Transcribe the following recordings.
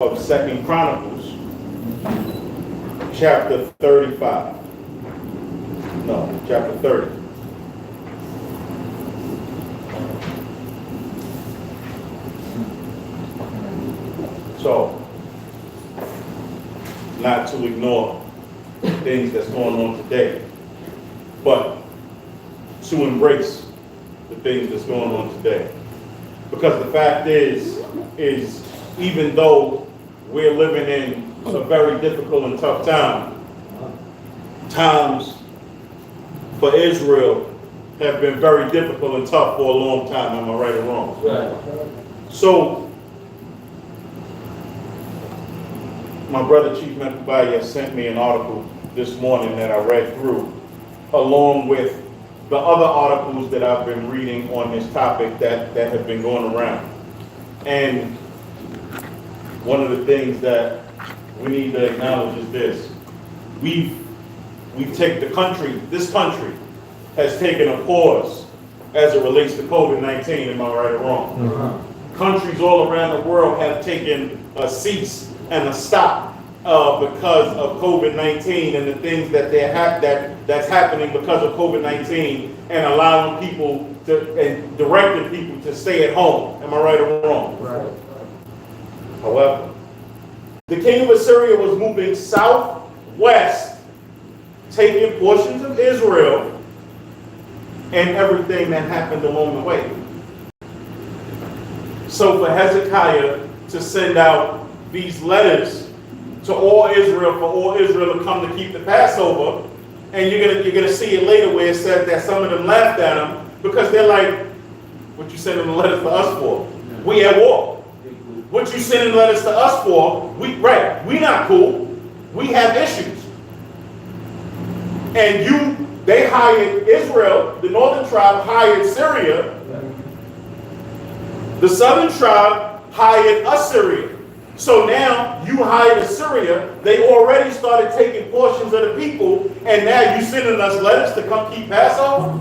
of 2nd Chronicles, chapter 35. No, chapter 30. So, not to ignore things that's going on today, but to embrace the things that's going on today. Because the fact is even though we're living in a very difficult and tough times for Israel have been very difficult and tough for a long time. Am I right or wrong? Right. So, my brother Chief YAH sent me an article this morning that I read through, along with the other articles that I've been reading on this topic that have been going around. And one of the things that we need to acknowledge is this. We've taken this country has taken a pause as it relates to COVID-19, am I right or wrong? Mm-hmm. Countries all around the world have taken a cease and a stop because of COVID-19 and the things that that's happening because of COVID-19 and allowing people and directing people to stay at home. Am I right or wrong? Right. However, the king of Assyria was moving southwest, taking portions of Israel and everything that happened along the way. So for Hezekiah to send out these letters to all Israel, for all Israel to come to keep the Passover, and you're gonna see it later where it says that some of them laughed at him because they're like, "What you sending the letters to us for? We at war. What you sending letters to us for? We not cool. We have issues." And they hired Israel, the northern tribe hired Syria, the southern tribe hired Assyria. So now you hired Assyria, they already started taking portions of the people, and now you sending us letters to come keep Passover?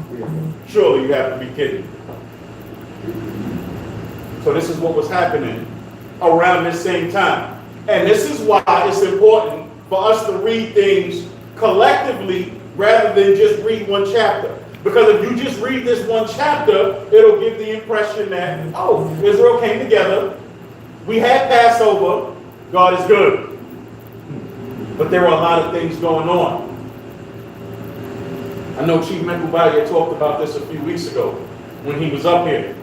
Surely you have to be kidding. So this is what was happening around this same time. And this is why it's important for us to read things collectively rather than just read one chapter. Because if you just read this one chapter, it'll give the impression that, oh, Israel came together, we had Passover, God is good. But there were a lot of things going on. I know Chief YAH talked about this a few weeks ago when he was up here,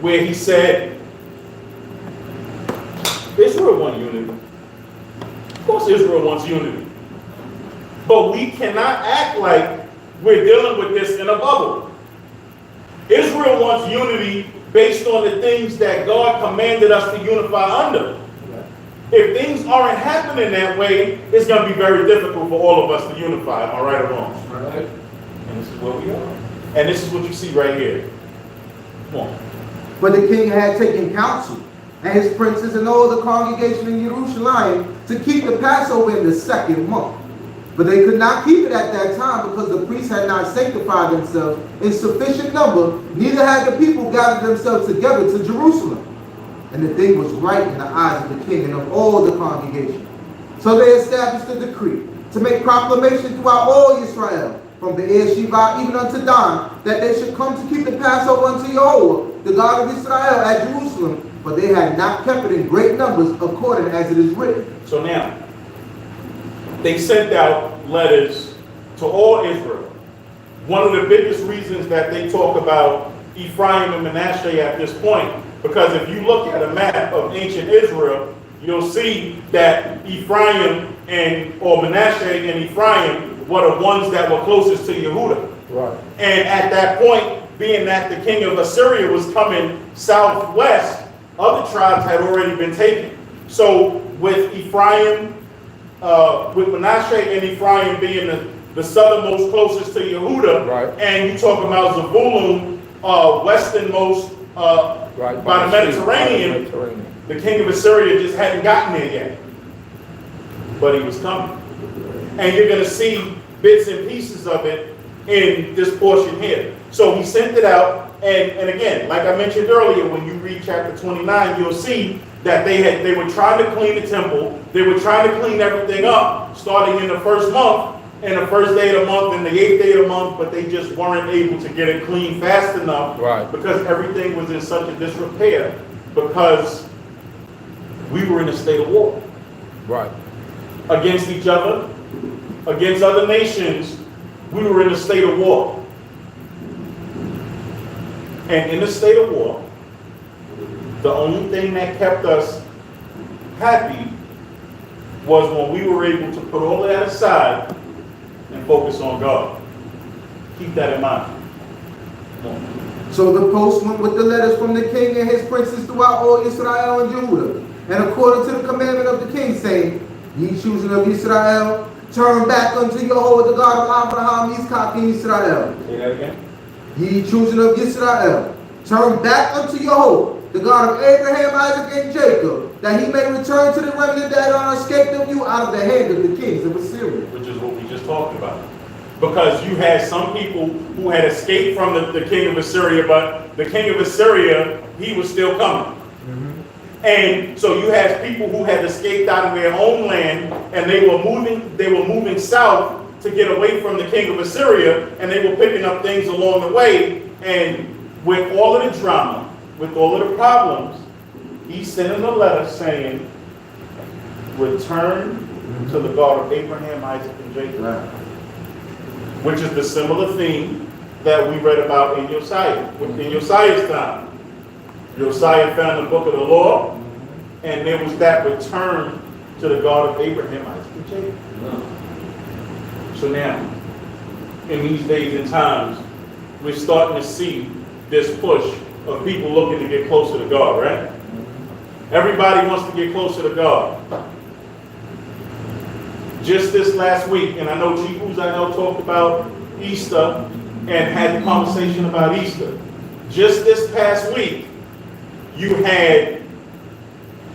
where he said, Israel wants unity. Of course Israel wants unity. But we cannot act like we're dealing with this in a bubble. Israel wants unity based on the things that God commanded us to unify under. If things aren't happening that way, it's going to be very difficult for all of us to unify. Am I right or wrong? Right. And this is what we are. And this is what you see right here. Come on. But the king had taken counsel, and his princes and all the congregation in Jerusalem, to keep the Passover in the 2nd month. But they could not keep it at that time because the priests had not sanctified themselves in sufficient number, neither had the people gathered themselves together to Jerusalem. And the thing was right in the eyes of the king and of all the congregation. So they established a decree to make proclamation throughout all Yisrael, from Be'er-sheva even unto Dan, that they should come to keep the Passover unto Yahuwah, the God of Israel, at Jerusalem. But they had not kept it in great numbers, according as it is written. So now, they sent out letters to all Israel. One of the biggest reasons that they talk about Ephraim and Manasseh at this point, because if you look at a map of ancient Israel, you'll see that Ephraim or Manasseh and Ephraim were the ones that were closest to Yehudah. Right. And at that point, being that the king of Assyria was coming southwest, other tribes had already been taken. So with Ephraim, with Manasseh and Ephraim being the southernmost closest to Yehudah, right, and you talking about Zebulun, westernmost right, by the Mediterranean, the king of Assyria just hadn't gotten there yet. But he was coming. And you're going to see bits and pieces of it in this portion here. So he sent it out, and again, like I mentioned earlier, when you read chapter 29, you'll see that they were trying to clean the temple. They were trying to clean everything up, starting in the first month, and the first day of the month, and the 8th day of the month, but they just weren't able to get it clean fast enough, Right. because everything was in such a disrepair, because we were in a state of war. Right. Against each other, against other nations, we were in a state of war. And in a state of war, the only thing that kept us happy was when we were able to put all that aside and focus on God. Keep that in mind. So the post went with the letters from the king and his princes throughout all Israel and Judah. And according to the commandment of the king, saying, Ye children of Israel, turn back unto Yahweh, the God of Abraham, Yitzchak, and Israel. Say that again. Ye children of Israel, turn back unto Yahweh, the God of Abraham, Isaac, and Jacob, that he may return to the remnant that are escaped of you out of the hand of the kings of Assyria. Which is what we just talked about. Because you had some people who had escaped from the king of Assyria, but the king of Assyria, he was still coming. And so you had people who had escaped out of their homeland, and they were moving south to get away from the king of Assyria, and they were picking up things along the way. And with all of the drama, with all of the problems, he sent in a letter saying, return to the God of Abraham, Isaac, and Jacob. Right. Which is the similar theme that we read about in Josiah, in Josiah's time. Josiah found the book of the law, and there was that return to the God of Abraham, Isaac, and Jacob. So now, in these days and times, we're starting to see this push of people looking to get closer to God, right? Everybody wants to get closer to God. Just this last week, and I know Chief Uzael talked about Easter and had the conversation about Easter. Just this past week, you had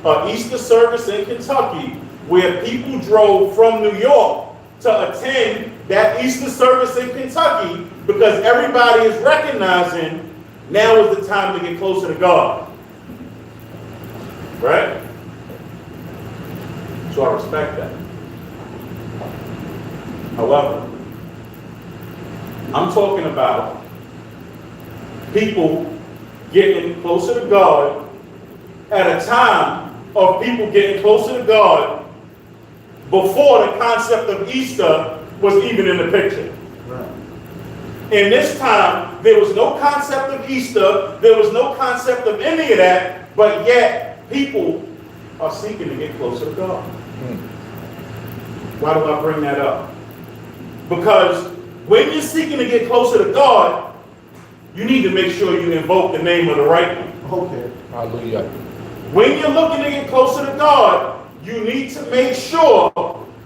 an Easter service in Kentucky where people drove from New York to attend that Easter service in Kentucky because everybody is recognizing now is the time to get closer to God. Right? So I respect that. However, I'm talking about people getting closer to God at a time of people getting closer to God before the concept of Easter was even in the picture. Right. In this time, there was no concept of Easter, there was no concept of any of that, but yet people are seeking to get closer to God. Why do I bring that up? Because when you're seeking to get closer to God, you need to make sure you invoke the name of the right one. Okay. Hallelujah. When you're looking to get closer to God, you need to make sure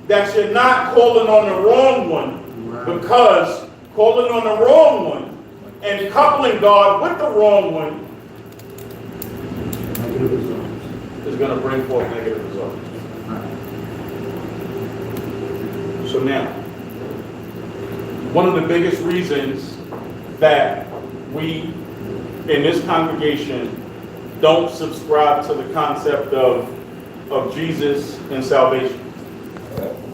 that you're not calling on the wrong one. Right. Because calling on the wrong one and coupling God with the wrong one is going to bring forth negative results. So now, one of the biggest reasons that we in this congregation don't subscribe to the concept of Jesus and salvation.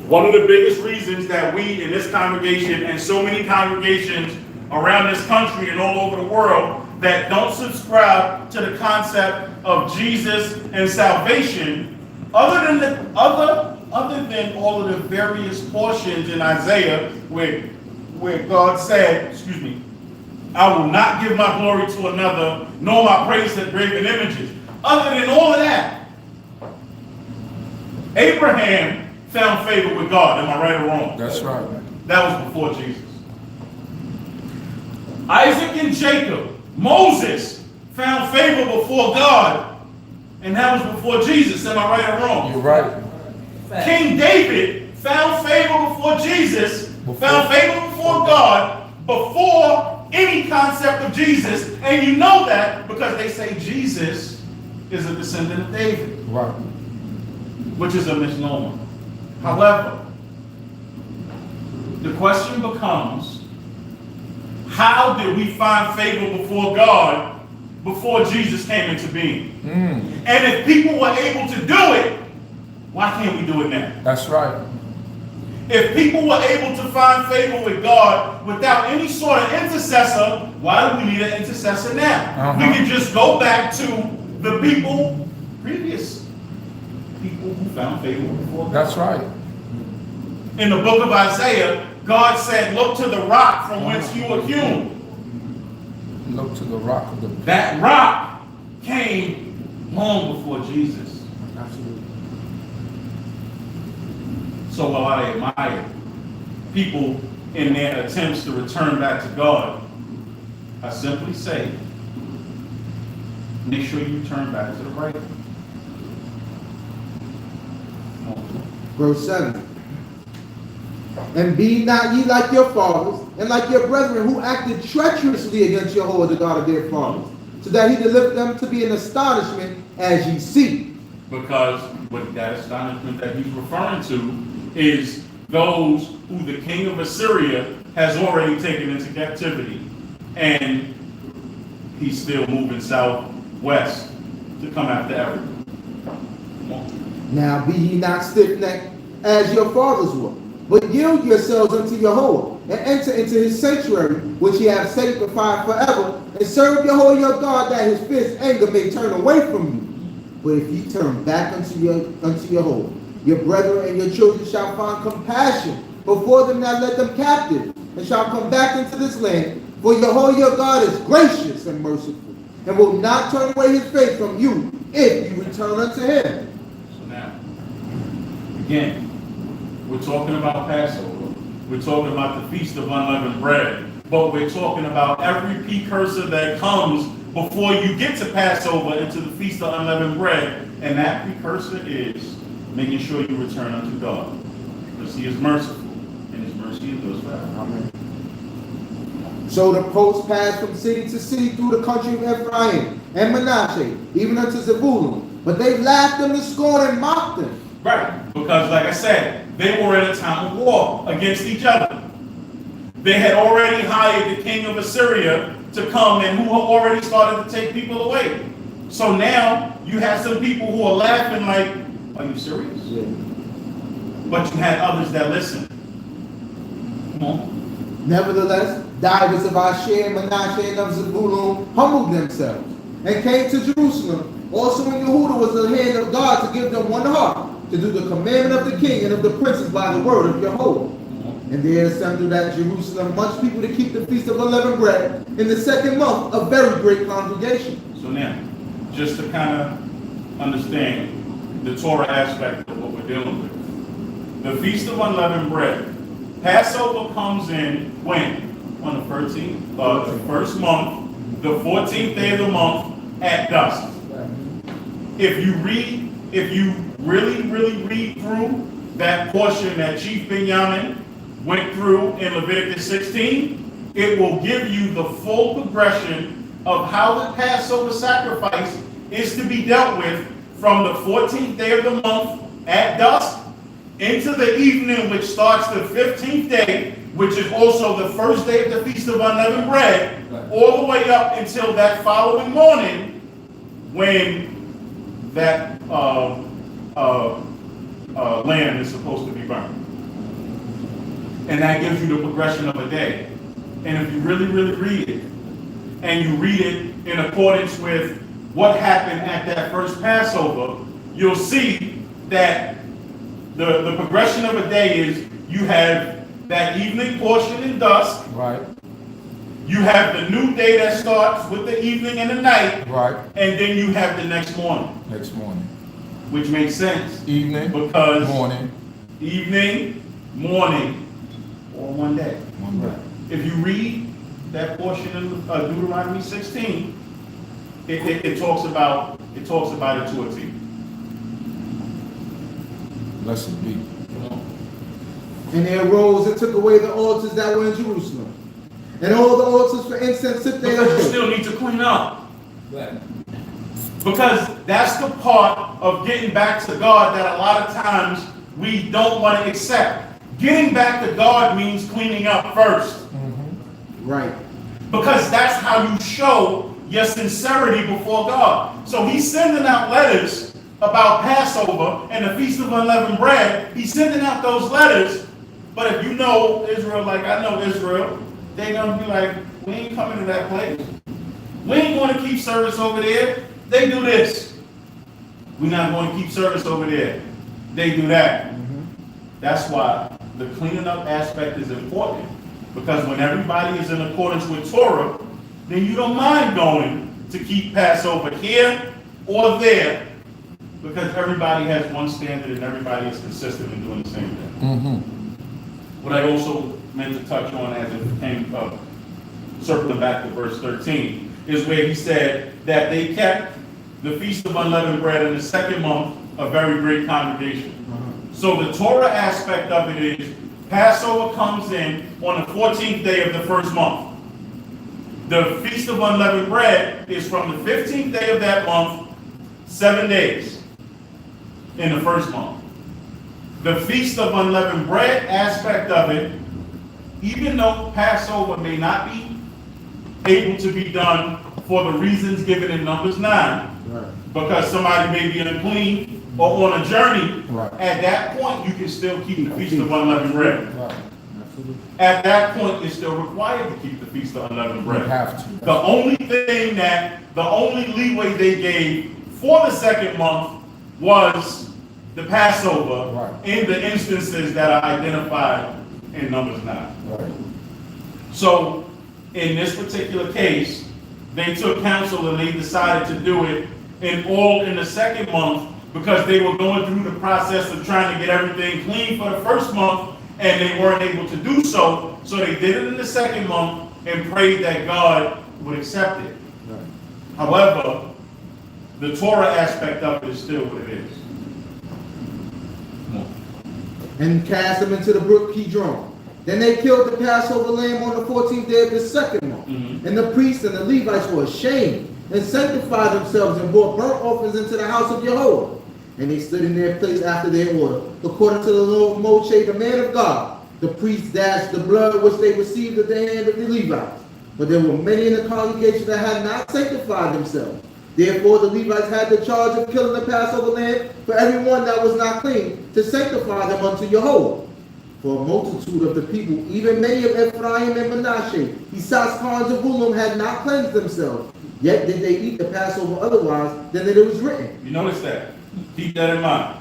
One of the biggest reasons that we in this congregation and so many congregations around this country and all over the world that don't subscribe to the concept of Jesus and salvation, other than all of the various portions in Isaiah where God said, I will not give my glory to another, nor my praise to graven images. Other than all of that, Abraham found favor with God. Am I right or wrong? That's right. That was before Jesus. Isaac and Jacob, Moses found favor before God, and that was before Jesus. Am I right or wrong? You're right. King David found favor before Jesus, found favor before God, before any concept of Jesus, and you know that because they say Jesus is a descendant of David, Right. which is a misnomer. However, the question becomes, how did we find favor before God before Jesus came into being? And if people were able to do it, why can't we do it now? That's right. If people were able to find favor with God without any sort of intercessor, why do we need an intercessor now? We can just go back to the previous people who found favor before God. That's right. In the book of Isaiah, God said, look to the rock from whence you were hewn. Look to the rock of the... That rock came long before Jesus. Absolutely. So while I admire people in their attempts to return back to God, I simply say, make sure you turn back to the right. Verse 7. And be not ye like your fathers, and like your brethren who acted treacherously against Jehovah, the God of their fathers, so that he delivered them to be an astonishment as ye see. Because what that astonishment that he's referring to is those who the king of Assyria has already taken into captivity. And he's still moving southwest to come after everyone. Now be ye not stiff-necked as your fathers were, but yield yourselves unto Jehovah, and enter into his sanctuary, which he hath sanctified forever, and serve Jehovah your God, that his fierce anger may turn away from you. But if ye turn back unto Jehovah, your brethren and your children shall find compassion before them that led them captive, and shall come back into this land. For Jehovah your God is gracious and merciful, and will not turn away his face from you if you return unto him. So now, again, we're talking about Passover. We're talking about the Feast of Unleavened Bread. But we're talking about every precursor that comes before you get to Passover into the Feast of Unleavened Bread. And that precursor is making sure you return unto God. Because he is merciful, and his mercy endures forever. Amen. So the post passed from city to city through the country of Ephraim and Manasseh, even unto Zebulun. But they laughed them to scorn and mocked them. Right, because like I said, they were in a time of war against each other. They had already hired the king of Assyria to come and who had already started to take people away. So now you have some people who are laughing like, are you serious? Yeah. But you had others that listened. Come on. Nevertheless, divers of Asher, Manasseh, and of Zebulun humbled themselves and came to Jerusalem. Also in Yehuda was the hand of God to give them one heart, to do the commandment of the king and of the princes by the word of Jehovah. And there assembled at Jerusalem much people to keep the Feast of Unleavened Bread in the second month, a very great congregation. So now, just to kind of understand the Torah aspect of what we're dealing with. The Feast of Unleavened Bread. Passover comes in when? On the 13th, the first month, the 14th day of the month at dusk. If you really read through that portion that Chief Binyamin went through in Leviticus 16, it will give you the full progression of how the Passover sacrifice is to be dealt with from the 14th day of the month at dusk into the evening, which starts the 15th day, which is also the first day of the Feast of Unleavened Bread, all the way up until that following morning when that lamb is supposed to be burned. And that gives you the progression of a day. And if you really read it, and you read it in accordance with what happened at that first Passover, you'll see that the progression of a day is you have that evening portion in dusk. Right. You have the new day that starts with the evening and the night. Right. And then you have the next morning. Next morning. Which makes sense. Evening. Because morning. Evening, morning, all one day. One day. If you read that portion in Deuteronomy 16, it talks about it to a T. Blessed be. And they arose and took away the altars that were in Jerusalem, and all the altars for incense sit there. Because you still need to clean up. Because that's the part of getting back to God that a lot of times we don't want to accept. Getting back to God means cleaning up first. Right. Because that's how you show your sincerity before God. So he's sending out letters about Passover and the Feast of Unleavened Bread. He's sending out those letters. But if you know Israel like I know Israel, they're going to be like, we ain't coming to that place. We ain't going to keep service over there. They do this. We're not going to keep service over there. They do that. That's why the cleaning up aspect is important. Because when everybody is in accordance with Torah, then you don't mind going to keep Passover here or there. Because everybody has one standard and everybody is consistent in doing the same thing. What I also meant to touch on as it came up, circling back to verse 13, is where he said that they kept the Feast of Unleavened Bread in the second month, a very great congregation. So the Torah aspect of it is Passover comes in on the 14th day of the first month. The Feast of Unleavened Bread is from the 15th day of that month, 7 days in the first month. The Feast of Unleavened Bread aspect of it, even though Passover may not be able to be done for the reasons given in Numbers 9, because somebody may be unclean or on a journey, at that point you can still keep the Feast of Unleavened Bread. At that point, it's still required to keep the Feast of Unleavened Bread. You have to. The only leeway they gave for the second month was the Passover in the instances that are identified in Numbers 9. So, in this particular case, they took counsel and they decided to do it in the second month because they were going through the process of trying to get everything clean for the first month, and they weren't able to do so. So they did it in the second month and prayed that God would accept it. However, the Torah aspect of it is still what it is. And cast them into the brook Kidron. Then they killed the Passover lamb on the 14th day of the second month. And the priests and the Levites were ashamed and sanctified themselves and brought burnt offerings into the house of Jehovah. And they stood in their place after their order. According to the law of Moshe, the man of God, the priests dashed the blood which they received at the hand of the Levites. But there were many in the congregation that had not sanctified themselves. Therefore the Levites had the charge of killing the Passover lamb for everyone that was not clean, to sanctify them unto Jehovah. For a multitude of the people, even many of Ephraim and Manasseh, Issachar and Zebulun, had not cleansed themselves. Yet did they eat the Passover otherwise than that it was written. You notice that? Keep that in mind.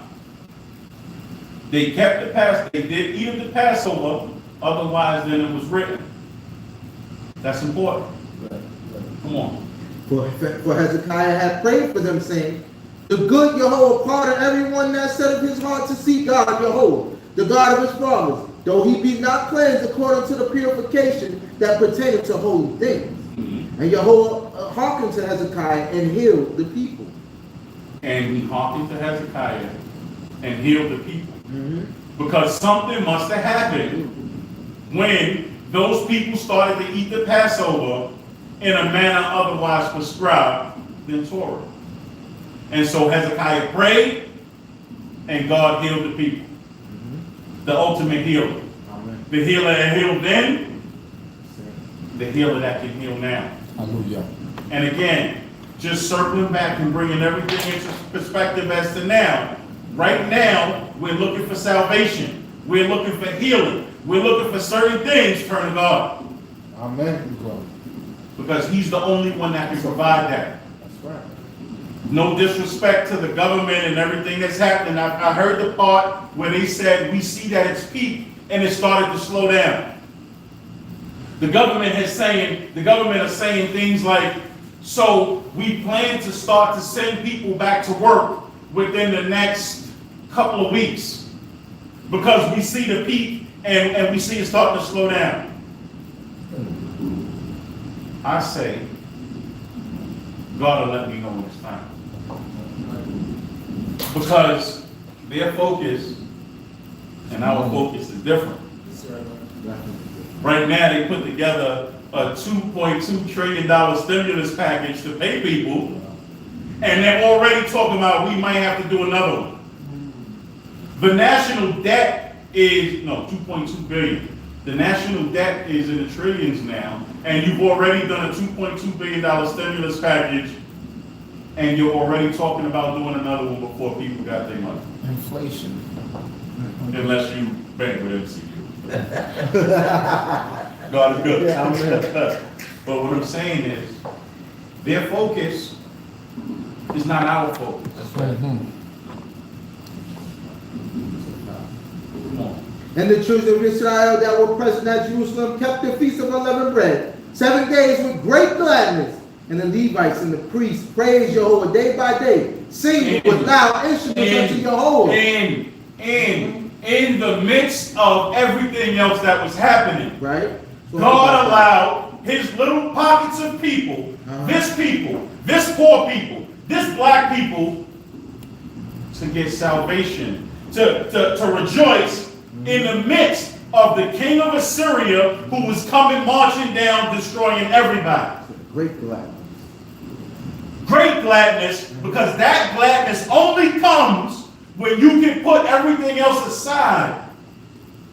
They kept the Passover. They did eat of the Passover otherwise than it was written. That's important. Come on. For Hezekiah had prayed for them, saying, the good Jehovah pardon everyone that set up his heart to seek God, Jehovah, the God of his fathers, though he be not cleansed according to the purification that pertaineth to holy things. And Jehovah hearkened to Hezekiah and healed the people. And he hearkened to Hezekiah and healed the people. Because something must have happened when those people started to eat the Passover in a manner otherwise prescribed than Torah. And so Hezekiah prayed, and God healed the people. The ultimate healer. The healer that healed then, the healer that can heal now. Hallelujah. And again, just circling back and bringing everything into perspective as to now. Right now, we're looking for salvation. We're looking for healing. We're looking for certain things, turn to God. Amen. Because he's the only one that can provide that. That's right. No disrespect to the government and everything that's happening. I heard the part where they said, we see that it's peaked and it started to slow down. The government is saying things like, so we plan to start to send people back to work within the next couple of weeks because we see the peak and we see it starting to slow down. I say, God will let me know when it's time. Because their focus and our focus is different. Right now, they put together a $2.2 trillion stimulus package to pay people, and they're already talking about we might have to do another one. The national debt is, 2.2 billion. The national debt is in the trillions now, and you've already done a $2.2 billion stimulus package, and you're already talking about doing another one before people got their money. Inflation. Unless you bank with MCU. God is good. Yeah, but what I'm saying is, their focus is not our focus. Mhm. Come on. And the children of Israel that were present at Jerusalem kept the feast of unleavened bread 7 days with great gladness. And the Levites and the priests praised Jehovah day by day, singing with loud instruments unto Jehovah. In the midst of everything else that was happening, Right? So God allowed his little pockets of people, this poor people, this black people, to get salvation, to rejoice in the midst of the king of Assyria who was coming marching down, destroying everybody. Great gladness. Great gladness, because that gladness only comes when you can put everything else aside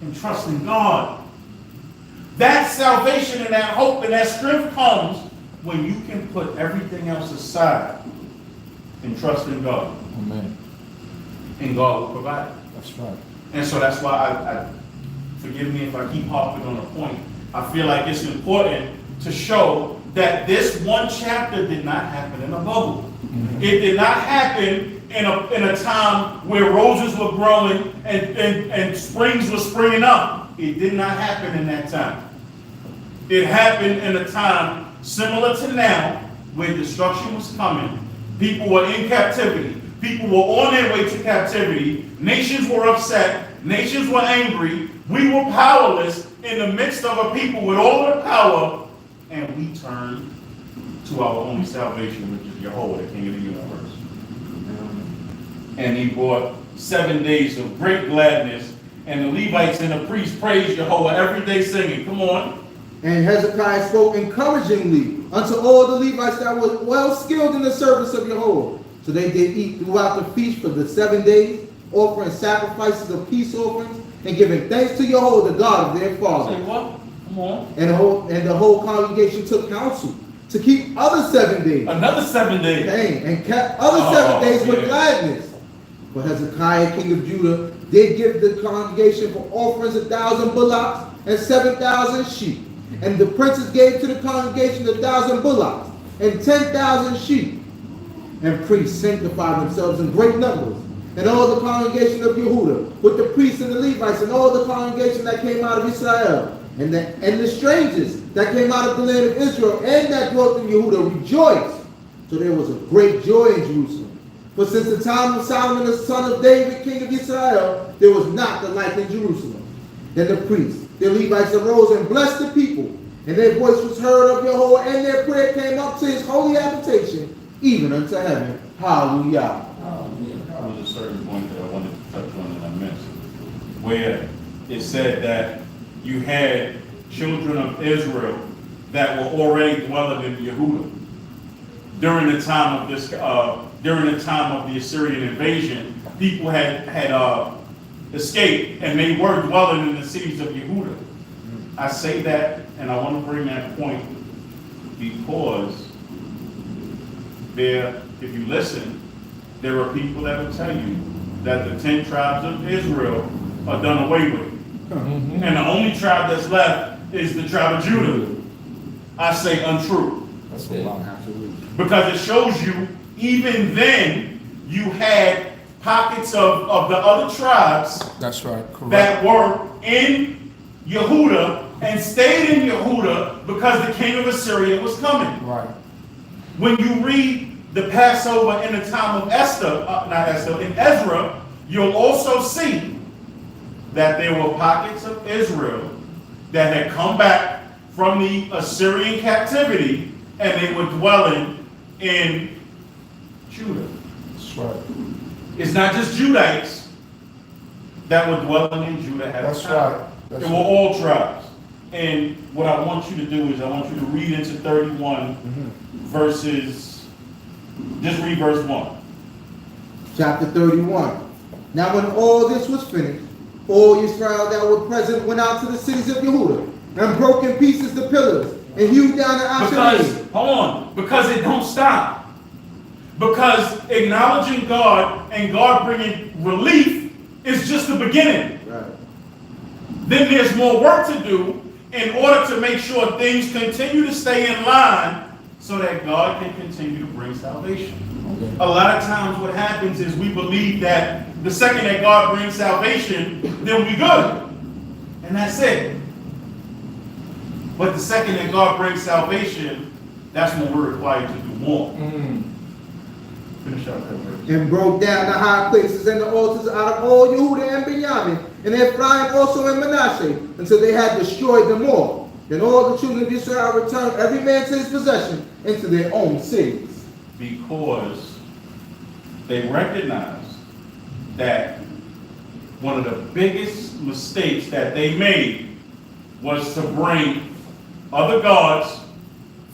and trust in God. That salvation and that hope and that strength comes when you can put everything else aside and trust in God. Amen. And God will provide. That's right. And so that's why I forgive me if I keep harping on a point. I feel like it's important to show that this one chapter did not happen in a bubble. Mm-hmm. It did not happen in a time where roses were growing and springs were springing up. It did not happen in that time. It happened in a time similar to now, where destruction was coming. People were in captivity. People were on their way to captivity. Nations were upset. Nations were angry. We were powerless in the midst of a people with all the power, and we turned to our only salvation, which is Jehovah, the King of the universe. And he brought 7 days of great gladness, and the Levites and the priests praised Jehovah every day singing. Come on. And Hezekiah spoke encouragingly unto all the Levites that were well skilled in the service of Jehovah. So they did eat throughout the feast for the 7 days, offering sacrifices of peace offerings, and giving thanks to Jehovah, the God of their fathers. Say what? Come on. And the whole congregation took counsel to keep other 7 days. Another 7 days. Dang, and kept other 7 days with gladness. But Hezekiah, king of Judah, did give the congregation for offerings 1,000 bullocks and 7,000 sheep. And the princes gave to the congregation 1,000 bullocks and 10,000 sheep. And priests sanctified themselves in great numbers. And all the congregation of Yehudah, with the priests and the Levites, and all the congregation that came out of Israel, and the strangers that came out of the land of Israel, and that dwelt in Yehudah, rejoiced. So there was a great joy in Jerusalem. For since the time of Solomon, the son of David, king of Israel, there was not the like in Jerusalem. Then the priests, the Levites, arose and blessed the people, and their voice was heard of Jehovah, and their prayer came up to his holy habitation, even unto heaven. Hallelujah. There was a certain point that I wanted to touch on that I missed, where it said that you had children of Israel that were already dwelling in Yehudah during the time of this. During the time of the Assyrian invasion, people had escaped, and they were dwelling in the cities of Yehudah. I say that, and I want to bring that point because there, if you listen, there are people that will tell you that the 10 tribes of Israel are done away with. Mm-hmm. And the only tribe that's left is the tribe of Judah. I say untrue. That's a lot. Absolutely. Because it shows you, even then, you had pockets of the other tribes. That's right. Correct. That were in Yehudah and stayed in Yehudah because the king of Assyria was coming. Right. When you read the Passover in the time of in Ezra, you'll also see that there were pockets of Israel that had come back from the Assyrian captivity, and they were dwelling in Judah. That's right. It's not just Judahites that were dwelling in Judah at That's the time. right. That's They were all tribes. And what I want you to do is I want you to read into 31 verses, just read verse 1. Chapter 31. Now when all this was finished, All Yisrael that were present went out to the cities of Yehuda and broke in pieces the pillars and hewed down the Asherim. Because it don't stop. Because acknowledging God and God bringing relief is just the beginning. Right. Then there's more work to do in order to make sure things continue to stay in line so that God can continue to bring salvation. Okay. A lot of times what happens is we believe that the second that God brings salvation, then we good. And that's it. But the second that God brings salvation, that's when we're required to do more. Finish out that verse. And broke down the high places and the altars out of all Yehuda and Benjamin, and Ephraim also and Manasseh, until they had destroyed them all. Then all the children of Israel returned every man to his possession into their own cities. Because they recognized that one of the biggest mistakes that they made was to bring other gods,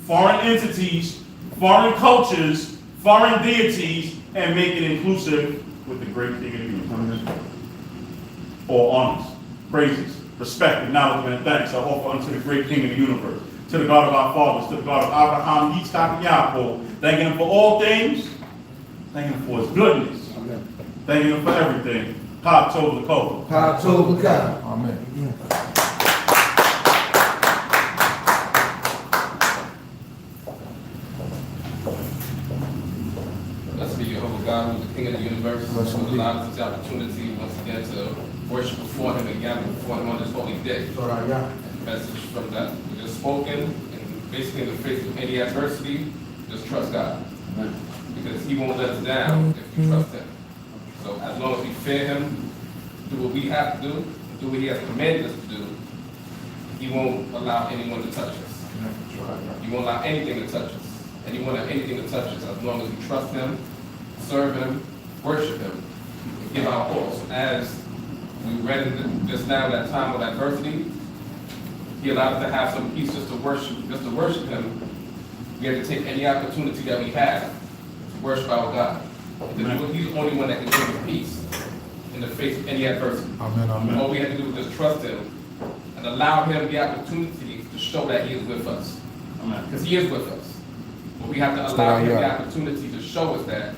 foreign entities, foreign cultures, foreign deities, and make it inclusive with the great King of the universe. All honors, praises, respect, acknowledgement, and thanks I offer unto the great King of the universe, to the God of our fathers, to the God of Abraham, Yitzchak, and Yaakov, thanking him for all things, thanking him for his goodness, thanking him for everything. Chag MAtzot. Amen. Blessed be Jehovah God, who is the King of the universe, Blessed who be. allows us the opportunity once again to worship before Him and gather before Him on this holy day. Torah, yeah. And the message from that we just spoken, and basically in the face of any adversity, just trust God. Because He won't let us down if we trust Him. So as long as we fear Him, do what we have to do, do what He has commanded us to do, He won't allow anyone to touch us. He won't allow anything to touch us. And He won't allow anything to touch us as long as we trust Him, serve Him, worship Him, and give our all. So as we read in this now, that time of adversity, He allowed us to have some peace just to worship Him. We have to take any opportunity that we have to worship our God. Because He's the only one that can give us peace in the face of any adversity. Amen. Amen. All we have to do is just trust Him and allow Him the opportunity to show that He is with us. Because He is with us. But we have to allow Him the opportunity to show us that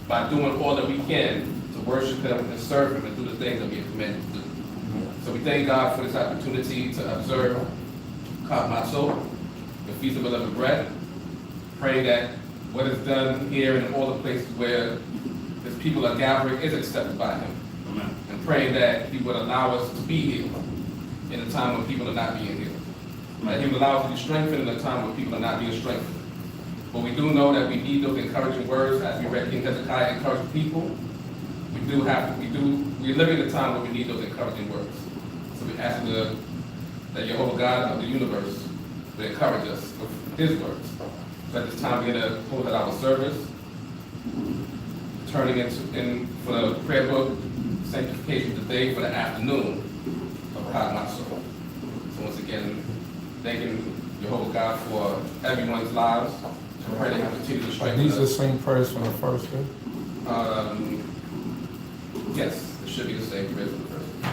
by doing all that we can to worship Him and serve Him and do the things that we are commanded to do. So we thank God for this opportunity to observe Chag MAtzot, the Feast of Unleavened Bread. Pray that what is done here and in all the places where His people are gathering is accepted by Him. Amen. And praying that He would allow us to be healed in a time when people are not being healed. That He would allow us to be strengthened in a time when people are not being strengthened. But we do know that we need those encouraging words, as we read King Hezekiah encouraged people. We live in a time where we need those encouraging words. So we ask that Jehovah God of the universe would encourage us with His words. So at this time we're going to close out our service, turning in for the prayer book, sanctification today for the afternoon of Chag MAtzot. So once again, thanking Jehovah God for everyone's lives. So pray that He continue to Are strengthen these the us. same prayers from the first day? Yes, it should be the same prayer for the first day.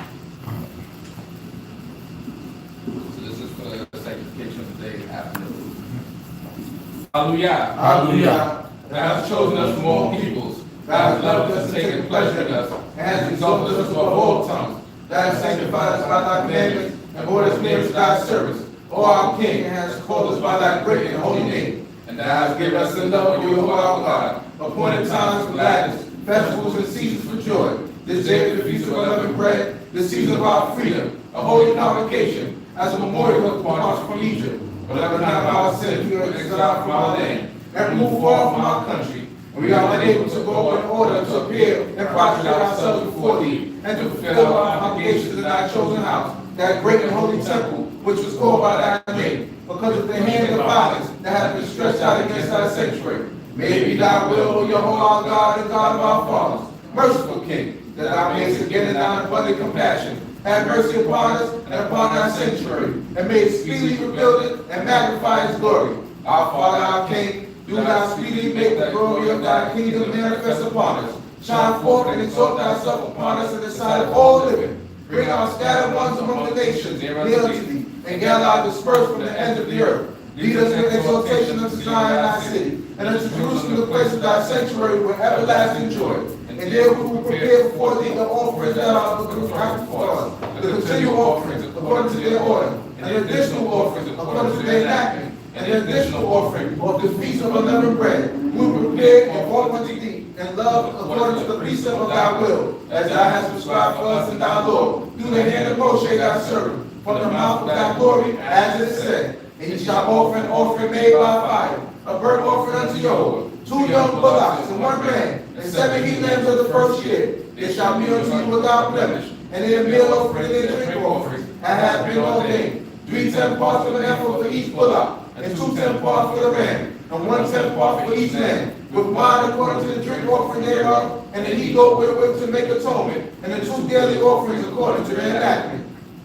So this is for the sanctification of the day afternoon. Hallelujah. Hallelujah. Thou hast chosen us from all peoples. Thou hast loved us and taken pleasure in us, and hast exalted us above all tongues. Thou hast sanctified us by Thy commandments, and brought us near to Thy service. O our King, and hast called us by Thy great and holy name. And Thou hast given us the love of Jehovah our God, appointed times for gladness, festivals and seasons for joy. This day is the Feast of Unleavened Bread, the season of our freedom, a holy convocation, as a memorial upon us from Egypt. But let us not of our sins, we are exiled from our land, and remove far from our country. And we are unable to go in order to appear and prostrate ourselves before Thee, and to fulfill our obligations in Thy chosen house, that great and holy temple, which was called by Thy name, because of the hand of violence that hath been stretched out against Thy sanctuary. May it be Thy will, O Jehovah our God and God of our fathers, merciful King, that Thou mayest again in Thine abundant compassion have mercy upon us and upon Thy sanctuary, and may it speedily rebuild it and magnify His glory. Our Father, our King, do Thou speedily make the glory of Thy kingdom manifest upon us. Shine forth and exalt Thyself upon us in the sight of all living, Bring out scattered ones among the nations near unto thee, and gather our dispersed from the ends of the earth. Lead us in exaltation unto Zion thy city, and unto Jerusalem the place of thy sanctuary with everlasting joy. And there we will prepare before thee the offerings that are for us, the continual offerings according to their order, and the additional offerings according to their enactment, and the additional offering of the feast of unleavened bread. We will prepare and offer unto thee in love according to the precept of thy will, as thou hast prescribed for us in thy Lord, through the hand of Moshe thy servant, from the mouth of thy glory, as it is said. And ye shall offer an offering made by fire, a burnt offering unto Jehovah, 2 young bullocks and 1 ram, and 7 he lambs of the first year. They shall be unto you without blemish, and their meal offering and their drink offerings have been ordained. 3 10 parts of an ephah for each bullock, and 2 10 parts for the ram, and 1 10 part for each lamb, with wine according to the drink offering thereof, and the he-goat wherewith to make atonement, and the 2 daily offerings according to their enactment.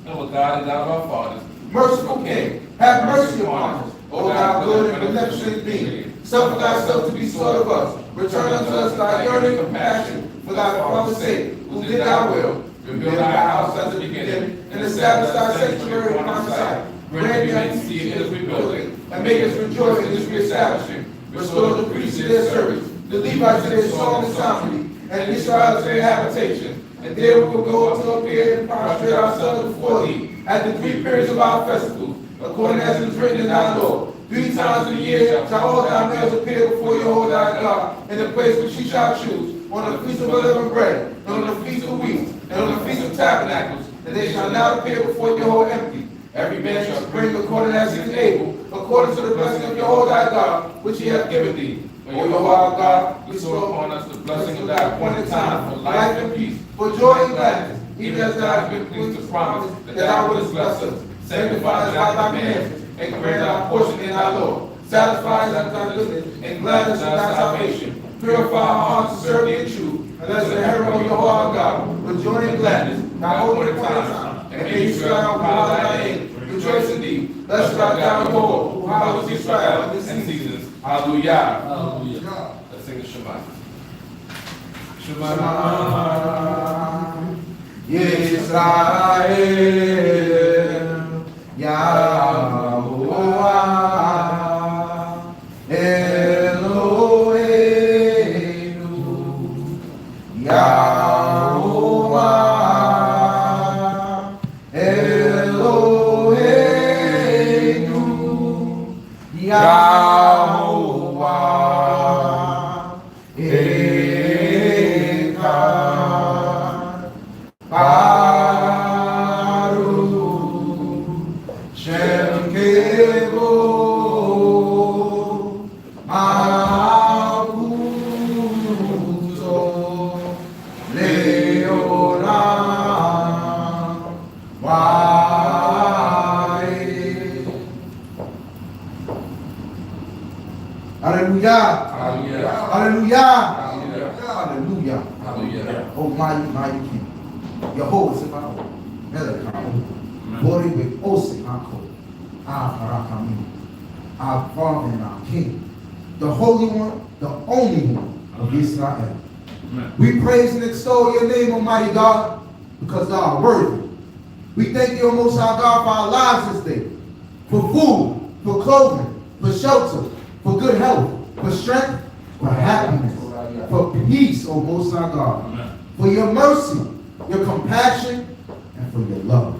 O God and God of our fathers, Merciful King, have mercy upon us, O thou good and beneficent being. Suffer thyself to be sought of us. Return unto us thy yearning compassion for thy father's sake, who did thy will. Rebuild thy house as it beginning, and establish thy sanctuary upon the site. Grant me to see in its rebuilding, and make us rejoice in its reestablishing. Restore the priests to their service, the Levites to their song and psalmody, and Yisrael to their habitation. And there we will go up to appear and prostrate ourselves before thee at the 3 periods of our festivals, according as it is written in thy law. 3 times a year shall all thy males appear before Jehovah thy God in the place which he shall choose, on the feast of unleavened bread, and on the feast of weeks, and on the feast of tabernacles, and they shall not appear before Jehovah empty. Every man shall bring according as he is able, according to the blessing of Jehovah thy God, which he hath given thee. O Jehovah our God, bestow upon us the blessing of thy appointed time for life and peace, for joy and gladness, even as thou hast been pleased to promise that thou wouldest bless us. Sanctify us by thy commandments, and grant our portion in thy Lord. Satisfy us unto thy goodness, and gladness of thy salvation. Purify our hearts to serve thee in truth, and let us inherit, O Jehovah our God, with joy and gladness, thy holy appointed time. And may Israel who hallow thy name rejoice in thee. Blessed art thou, Jehovah, who hallows Israel in this season. hallelujah. Hallelujah. Let's sing the Shema. Shema Yisrael Yahuwah Eloheinu Yahuwah Eloheinu Yahuwah Echad Baruch Shem Kevod Malkuto Leolam Va'ed. Hallelujah. Hallelujah. Hallelujah. Hallelujah. Hallelujah. Hallelujah. Oh, mighty King. Jehovah Sabaoth. Melecham. Bori with Osik Hako. Harakamim. Our Father and our King. The Holy One, the only one of Israel. Amen. We praise and extol your name, Almighty God, because thou art worthy. We thank you, O Most High God, for our lives this day, for food, for clothing, for shelter, for good health, for strength, for happiness, for peace, O Most High God, Amen. for your mercy, your compassion, and for your love.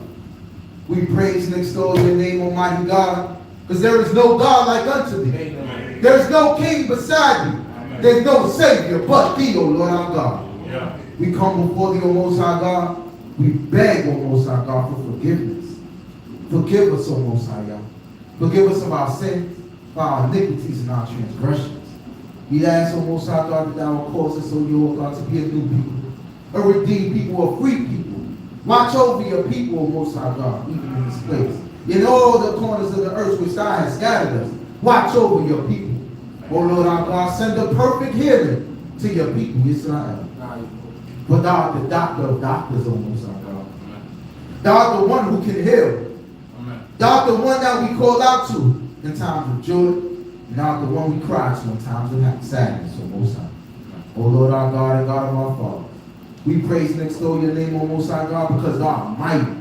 We praise and extol your name, Almighty God, because there is no God like unto thee. Amen. There is no king beside thee. Amen. There's no Savior but thee, O Lord our God. Yeah. We come before thee, O Most High God. We beg, O Most High God, for forgiveness. Forgive us, O Most High God. Forgive us of our sins, for our iniquities and our transgressions. We ask, O Most High God, that thou will cause us, O Lord God, to be a new people, a redeemed people, a free people. Watch over your people, O Most High God, even in this place. In all the corners of the earth which thou hast scattered us, watch over your people. O Lord our God, send a perfect healing to your people, Israel. For thou art the doctor of doctors, O Most High God. Thou art the one who can heal. Amen. Thou art the one that we call out to in times of joy. And thou art the one we cry to in times of sadness, O Most High. O Lord our God and God of our Father. We praise and extol your name, O Most High God, because thou art mighty.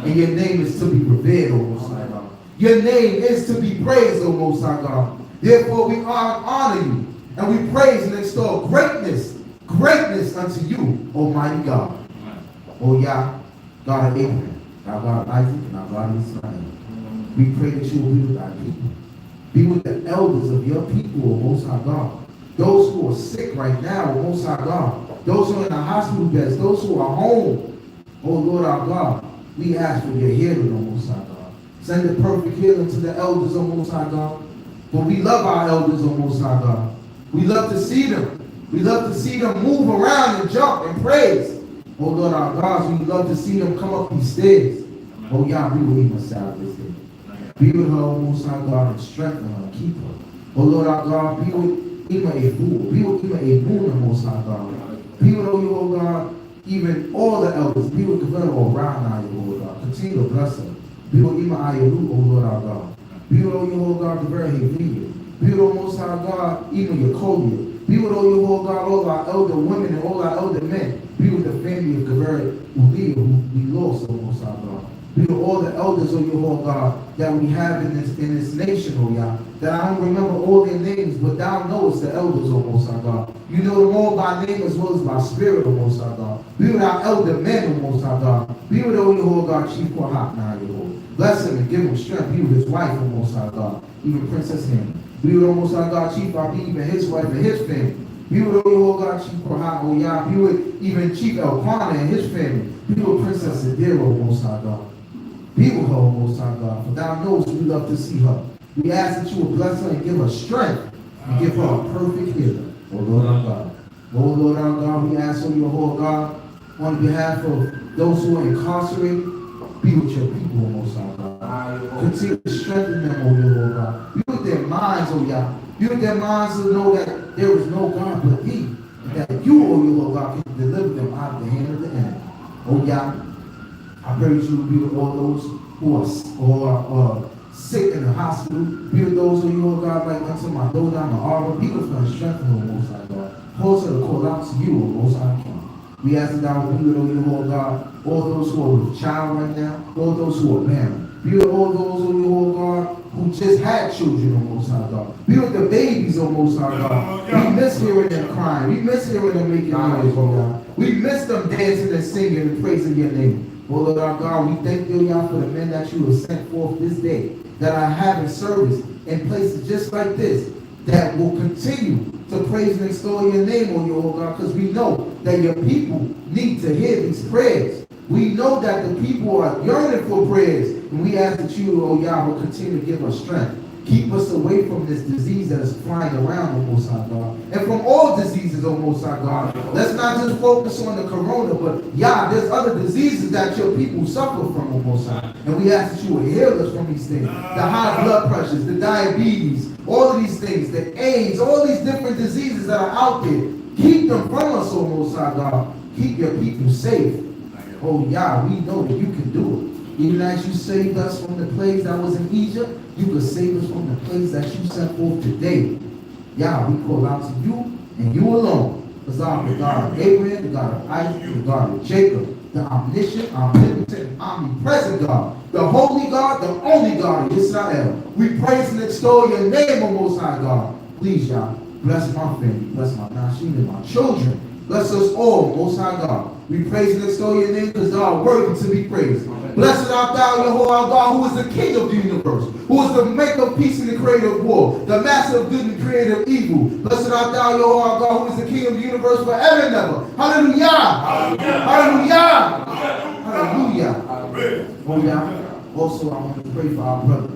And your name is to be revered, O Most High God. Your name is to be praised, O Most High God. Therefore we honor you. And we praise and extol greatness unto you, Almighty God. O Yah, God of Abraham, thou God of Isaac, and thou God of Israel. We pray that you will be with our people. Be with the elders of your people, O Most High God. Those who are sick right now, O Most High God. Those who are in the hospital beds, those who are home, O Lord our God. We ask for your healing, O Most High God. Send the perfect healing to the elders, O Most High God. For we love our elders, O Most High God. We love to see them. We love to see them move around and jump and praise. Oh Lord our God, we love to see them come up these stairs. Oh Yah, be with Ema Sabbath this day. Be with her, O Most High God, and strengthen her, and keep her. Oh Lord our God, be with Ema Ebu. Be with Ema Ebu, Most High God. Be with, oh God, even all the elders. Be with the all around now, O God. Continue to bless her. Be with Ema Ayalu, O Lord our God. Be with, oh God, the very Heavenly. Be with, oh Most High God, even Yakolia. Be with, oh God, all our elder women and all our elder men. Be with the family of Gaveri Ulia, who we lost, oh Most High God. Be with all the elders, oh God, that we have in this nation, oh Yah. That I don't remember all their names, but thou knowest the elders, oh Most High God. You know them all by name as well as by spirit, oh Most High God. Be with our elder men, oh Most High God. Be with, oh God, Chief CHOKMAH, bless him and give him strength. Be with his wife, oh Most High God, even Princess Hannah. Be with, oh Most High God, Chief Abib and his wife and his family. Be with, oh God, Chief CHOKMAH, oh Yah. Be with even Chief Elkanah and his family. Be with Princess Adira, oh Most High God. Be with her, oh Most High God, for thou knowest we love to see her. We ask that you will bless her and give her strength and give her a perfect healing, oh Lord our God. Oh Lord our God, we ask on your whole God, on behalf of those who are incarcerated, be with your people, oh Most High God. Continue to strengthen them, oh Lord God. Be with their minds, oh Yah. Be with their minds to know that there is no God but thee, and that you, oh Lord God, can deliver them out of the hand of the enemy. Oh Yah, I pray that you will be with all those who are sick in the hospital. Be with those of you, oh God, like unto my door down the arbor. Be with them and strengthen them, Most High God. Cause her to call out to you, oh Most High God. We ask that thou will be with, oh God, all those who are with child right now, all those who are barren. Be with all those, oh God, who just had children, oh Most High God. Be with the babies, oh Most High God. We miss hearing them crying. We miss hearing them making noise, oh God. We miss them dancing and singing and praising your name. Oh Lord our God, we thank you, Yah, for the men that you have sent forth this day, that are having service in places just like this, that will continue to praise and extol your name, oh your God, because we know that your people need to hear these prayers. We know that the people are yearning for prayers, and we ask that you, oh Yah, will continue to give us strength. Keep us away from this disease that is flying around, oh Most High God. And from all diseases, oh Most High God. Let's not just focus on the corona, but Yah, there's other diseases that your people suffer from, oh Most High. And we ask that you will heal us from these things. The high blood pressures, the diabetes, all of these things, the AIDS, all these different diseases that are out there. Keep them from us, oh Most High God. Keep your people safe. Oh Yah, we know that you can do it. Even as you saved us from the plagues that was in Egypt, you could save us from the plagues that you sent forth today. Yah, we call out to you and you alone. Because thou art the God of Abraham, the God of Isaac, the God of Jacob, the omniscient, omnipotent, omnipresent God, the holy God, the only God of Israel. We praise and extol your name, O Most High God. Please, Yah, bless my family, bless my Nashim and my children. Bless us all, Most High God. We praise and extol your name because thou art worthy to be praised. Blessed art thou, Yehovah God, who is the King of the universe, who is the maker of peace and the creator of war, the master of good and creator of evil. Blessed art thou, Yehovah God, who is the King of the universe forever and ever. Hallelujah! Hallelujah! Hallelujah! Oh yeah. Also, I want to pray for our brother,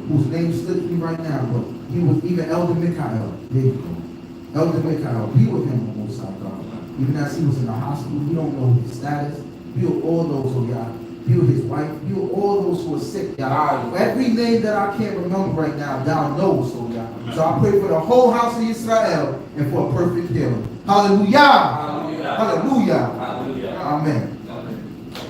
whose name slips me right now, but he was even Elder Mikhail. There you go. Elder Mikhail, be with him, O Most High God. Even as he was in the hospital, we don't know his status. Be with all those, oh Yah. Be with his wife. Be with all those who are sick, Yah. Every name that I can't remember right now, thou knowest, oh Yah. So I pray for the whole house of Yisrael and for a perfect healing. Hallelujah. Hallelujah. Hallelujah. Hallelujah. Amen.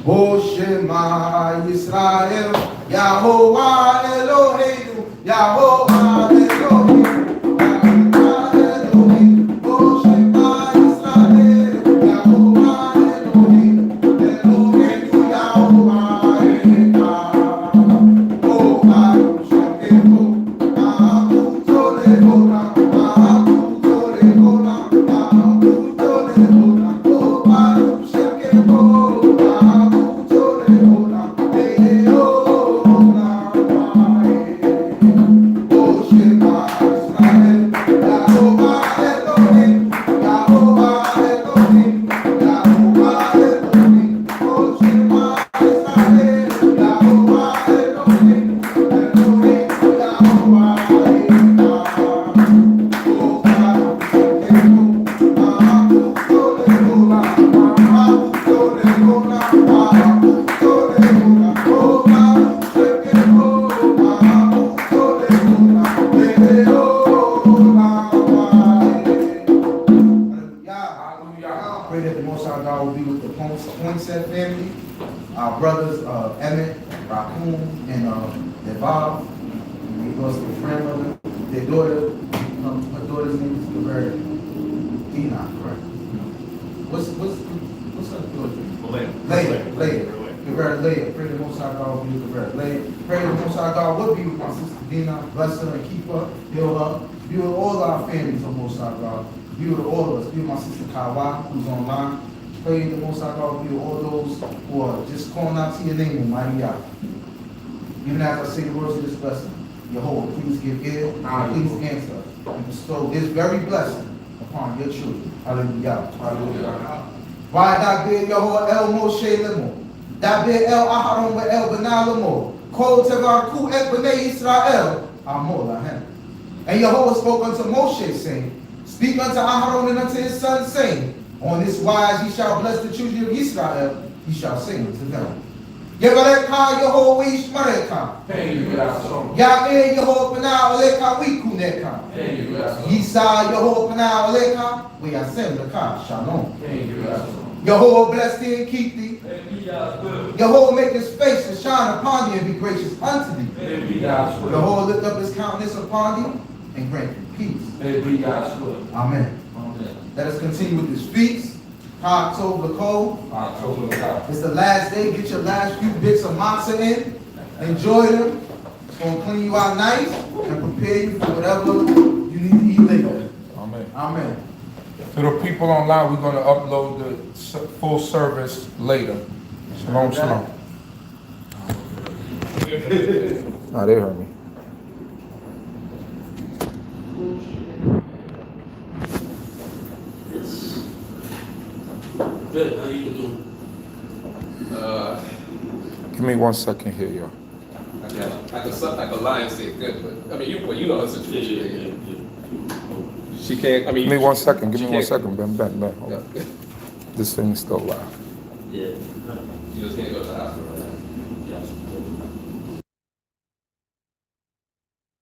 O Shema Yisrael, Yahovah Eloheinu, Yahovah Eloheinu. Yahovah Elohim, O Shema Yisrael, Yahovah our brothers, Emmett, Raccoon, and Deval. They lost their grandmother, their daughter. Her daughter's name is BINAH, correct? What's her daughter's name? Leah. Leah. Pray the Most High God will be with her. Leah. Pray the Most High God will be with my sister Dina. Bless her and keep her. Heal her. Be with all our families, oh Most High God. Be with all of us. Be with my sister Kawa, who's online. Pray the Most High God will be with all those who are just calling out to your name, Almighty Yah. Even as I say the words of this blessing, Yehovah, please give ear, please answer, and bestow this very blessing upon your children. Hallelujah. Hallelujah. Why that be Yehovah El Moshe Lemo? That be El Aharon with El Benah Lemo. Kol Tevar Ku Et B'nai Yisrael. Amor Lahem. And Yehovah spoke unto Moshe, saying, speak unto Aharon and unto his son, saying, on this wise ye shall bless the children of Israel, ye shall say unto them. Yevareka Yehovah Ishmareka. Yahweh Yehovah Panah Oleka Wikuneka. Yisa Yehovah Panah Oleka. We ascend the car. Shalom. Yehovah bless thee and keep thee. Yehovah make his face to shine upon thee and be gracious unto thee. Yehovah lift up his countenance upon thee and grant you peace. Amen. Let us continue with this feast. October cold. It's the last day. Get your last few bits of matzah in. Enjoy them. It's going to clean you out nice and prepare you for whatever you need to eat later. Amen. Amen. To the people online, we're going to upload the full service later. Shalom, shalom. Nah, they heard me. Good, how you doing? Give me 1 second here, y'all. Like a lion say good, but I mean, you know her situation. Yeah. She can't, I mean. Give me 1 second. Give she me 1 can't- second. Ben. Hold on. This thing's still live. Yeah. You just can't go